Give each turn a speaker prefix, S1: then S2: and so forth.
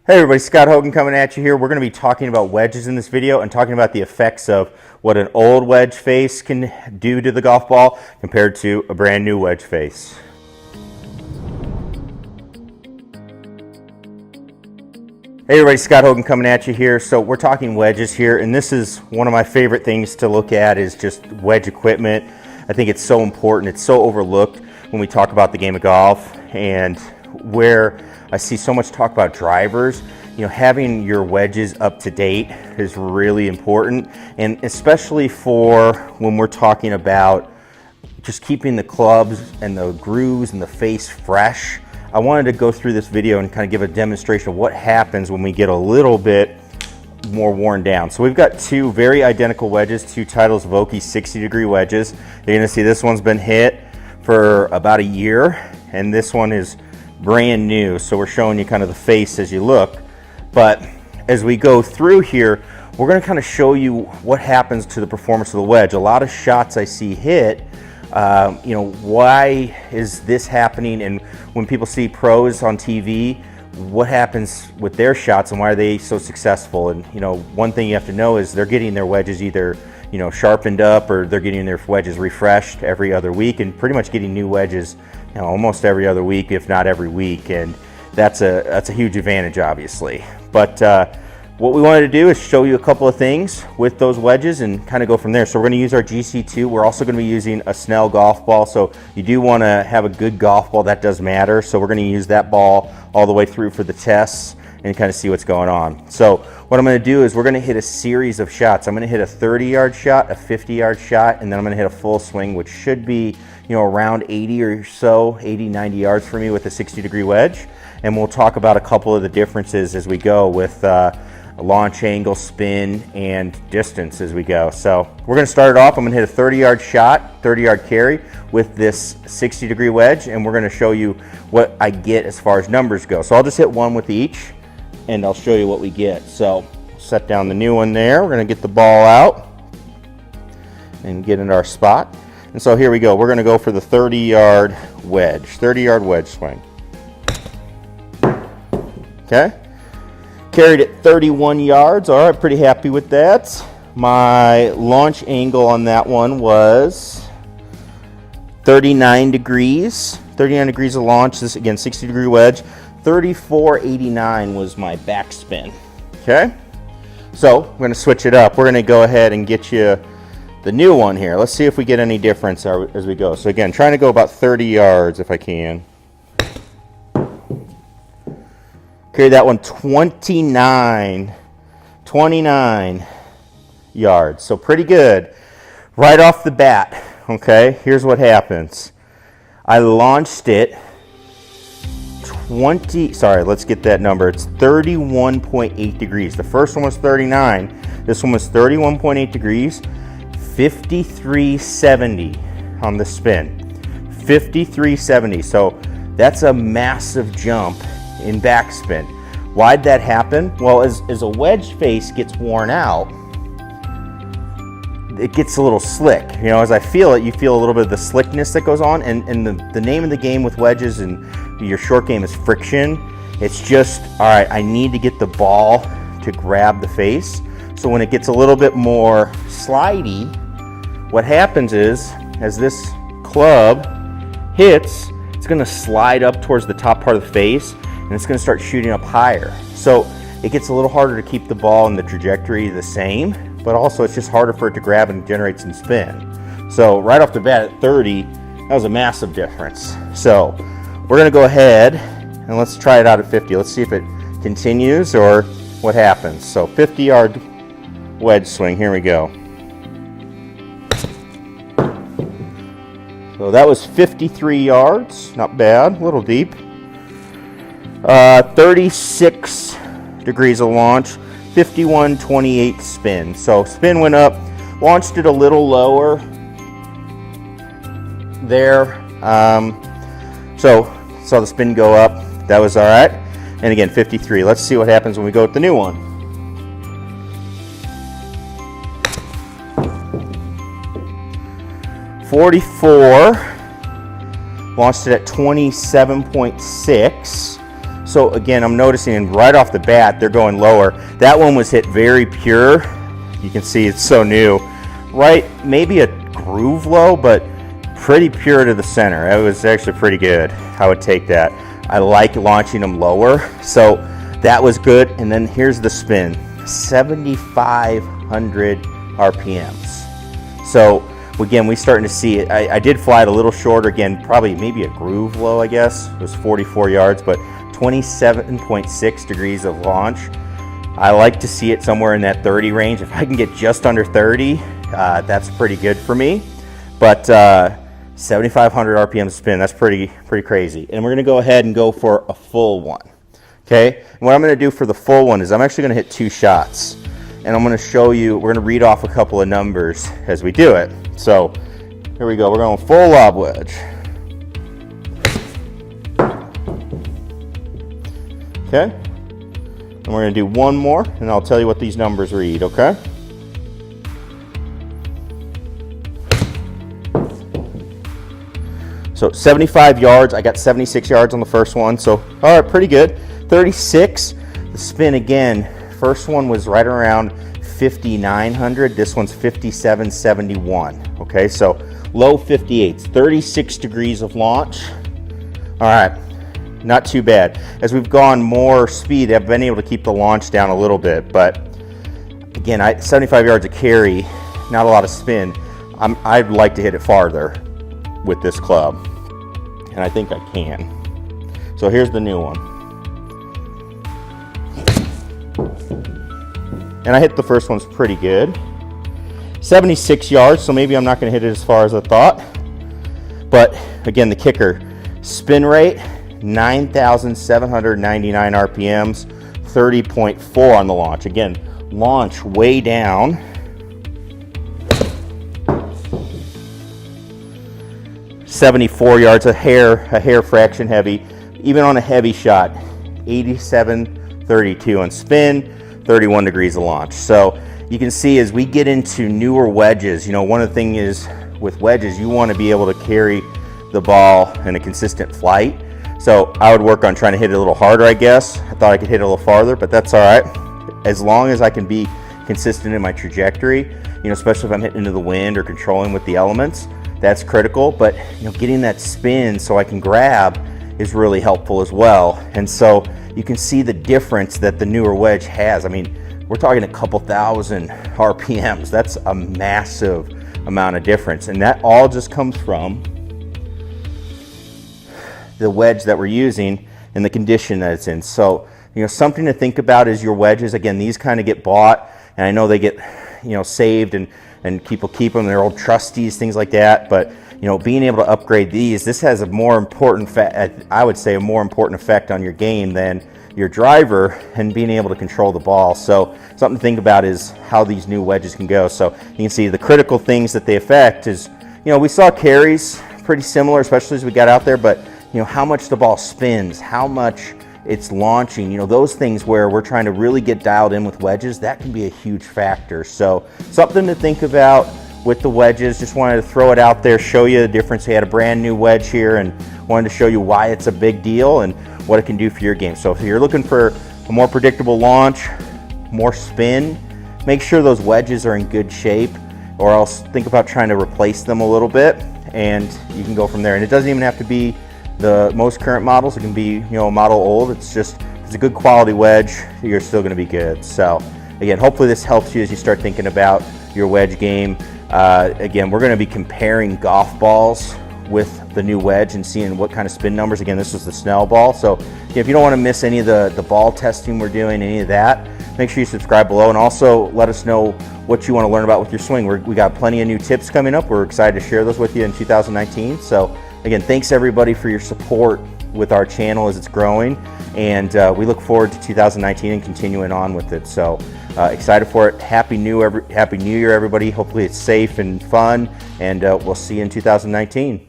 S1: Hey everybody, Scott Hogan coming at you here. We're going to be talking about wedges in this video and talking about the effects of what an old wedge face can do to the golf ball compared to a brand new wedge face. Hey everybody, Scott Hogan coming at you here. So we're talking wedges here, and this is one of my favorite things to look at is just wedge equipment. I think it's so important. It's so overlooked when we talk about the game of golf, and where I see so much talk about drivers, having your wedges up to date is really important, and especially for when we're talking about just keeping the clubs and the grooves and the face fresh. I wanted to go through this video and kind of give a demonstration of what happens when we get a little bit more worn down. So we've got two very identical wedges, two Titleist Vokey 60-degree wedges. You're going to see this one's been hit for about a year, and this one is brand new, so we're showing you kind of the face as you look. But as we go through here, we're going to kind of show you what happens to the performance of the wedge. A lot of shots I see hit, why is this happening? And when people see pros on TV, what happens with their shots and why are they so successful? And one thing you have to know is they're getting their wedges either sharpened up, or they're getting their wedges refreshed every other week, and pretty much getting new wedges almost every other week, if not every week. And that's a huge advantage, obviously. But what we wanted to do is show you a couple of things with those wedges and kind of go from there. So we're going to use our GC2. We're also going to be using a Snell golf ball, so you do want to have a good golf ball. That does matter. So we're going to use that ball all the way through for the tests and kind of see what's going on. So what I'm going to do is we're going to hit a series of shots. I'm going to hit a 30-yard shot, a 50-yard shot, and then I'm going to hit a full swing, which should be around 80 or so, 80, 90 yards for me with a 60-degree wedge. And we'll talk about a couple of the differences as we go with launch angle, spin, and distance as we go. So we're going to start it off. I'm going to hit a 30-yard shot, 30-yard carry with this 60-degree wedge, and we're going to show you what I get as far as numbers go. So I'll just hit one with each, and I'll show you what we get. So set down the new one there. We're going to get the ball out and get into our spot. And so here we go. We're going to go for the 30-yard wedge, 30-yard wedge swing. Okay. Carried it 31 yards. All right, pretty happy with that. My launch angle on that one was 39 degrees. 39 degrees of launch. This, again, 60-degree wedge. 34.89 was my backspin. Okay. So we're going to switch it up. We're going to go ahead and get you the new one here. Let's see if we get any difference as we go. So again, trying to go about 30 yards if I can. Carry that one 29 yards. So pretty good. Right off the bat, okay, here's what happens. I launched it let's get that number. It's 31.8 degrees. The first one was 39. This one was 31.8 degrees. 53.70 on the spin. 53.70. So that's a massive jump in backspin. Why'd that happen? Well, as a wedge face gets worn out, it gets a little slick. As I feel it, you feel a little bit of the slickness that goes on, and the name of the game with wedges and your short game is friction. It's just, all right, I need to get the ball to grab the face. So when it gets a little bit more slidey, what happens is, as this club hits, it's going to slide up towards the top part of the face, and it's going to start shooting up higher. So it gets a little harder to keep the ball and the trajectory the same, but also it's just harder for it to grab and generate some spin. So right off the bat at 30, that was a massive difference. So we're going to go ahead and let's try it out at 50. Let's see if it continues or what happens. So 50-yard wedge swing, here we go. So that was 53 yards, not bad, a little deep. 36 degrees of launch, 51.28 spin. So spin went up, launched it a little lower there. So saw the spin go up, that was all right. And again, 53. Let's see what happens when we go with the new one. .44, launched it at 27.6. So again, I'm noticing right off the bat, they're going lower. That one was hit very pure. You can see it's so new. Right, maybe a groove low, but pretty pure to the center. It was actually pretty good. I would take that. I like launching them lower, so that was good. And then here's the spin, 7,500 RPMs. So again, we starting to see it. I did fly it a little shorter, again, probably maybe a groove low, I guess. It was 44 yards, but 27.6 degrees of launch. I like to see it somewhere in that 30 range. If I can get just under 30, that's pretty good for me. But 7,500 RPM spin, that's pretty crazy. And we're gonna go ahead and go for a full one, okay? And what I'm gonna do for the full one is I'm actually gonna hit 2 shots. And I'm gonna show you, we're gonna read off a couple of numbers as we do it. So here we go, we're going full lob wedge. Okay, and we're gonna do one more, and I'll tell you what these numbers read, okay? So 75 yards, I got 76 yards on the first one, so all right, pretty good. 36, the spin again, first one was right around 5,900, this one's 5,771, okay? So low 58s, 36 degrees of launch. All right, not too bad. As we've gone more speed, I've been able to keep the launch down a little bit, but again, 75 yards of carry, not a lot of spin. I'd like to hit it farther with this club, and I think I can. So here's the new one. And I hit the first one's pretty good. 76 yards, so maybe I'm not gonna hit it as far as I thought. But again, the kicker, spin rate, 9,799 RPMs, 30.4 on the launch. Again, launch way down. .74 yards, a hair fraction heavy. Even on a heavy shot, 87.32 on spin, 31 degrees of launch. So you can see as we get into newer wedges, you know, one of the things is with wedges, you want to be able to carry the ball in a consistent flight. So I would work on trying to hit it a little harder, I guess. I thought I could hit it a little farther, but that's all right. As long as I can be consistent in my trajectory, you know, especially if I'm hitting into the wind or controlling with the elements, that's critical. But you know, getting that spin so I can grab is really helpful as well. And so you can see the difference that the newer wedge has. I mean, we're talking a couple thousand RPMs. That's a massive amount of difference. And that all just comes from the wedge that we're using and the condition that it's in. So, you know, something to think about is your wedges. Again, these kind of get bought, and I know they get, you know, saved and people keep them. They're old trusties, things like that. But, you know, being able to upgrade these, this has a more important, I would say, a more important effect on your game than your driver and being able to control the ball. So something to think about is how these new wedges can go. So you can see the critical things that they affect is, you know, we saw carries pretty similar, especially as we got out there, but you know, how much the ball spins, how much it's launching, you know, those things where we're trying to really get dialed in with wedges, that can be a huge factor. So something to think about with the wedges. Just wanted to throw it out there, show you the difference. We had a brand new wedge here and wanted to show you why it's a big deal and what it can do for your game. So if you're looking for a more predictable launch, more spin, make sure those wedges are in good shape, or else think about trying to replace them a little bit, and you can go from there. And it doesn't even have to be the most current models. It can be, you know, a model old. It's just, it's a good quality wedge, you're still going to be good. So again, hopefully this helps you as you start thinking about your wedge game. Again, we're going to be comparing golf balls with the new wedge and seeing what kind of spin numbers. Again, this was the Snell ball. So if you don't want to miss any of the ball testing we're doing, any of that, make sure you subscribe below, and also let us know what you want to learn about with your swing. We got plenty of new tips coming up. We're excited to share those with you in 2019. So again, thanks everybody for your support with our channel as it's growing, and we look forward to 2019 and continuing on with it. So excited for it. Happy New Year, everybody. Hopefully it's safe and fun, and we'll see you in 2019.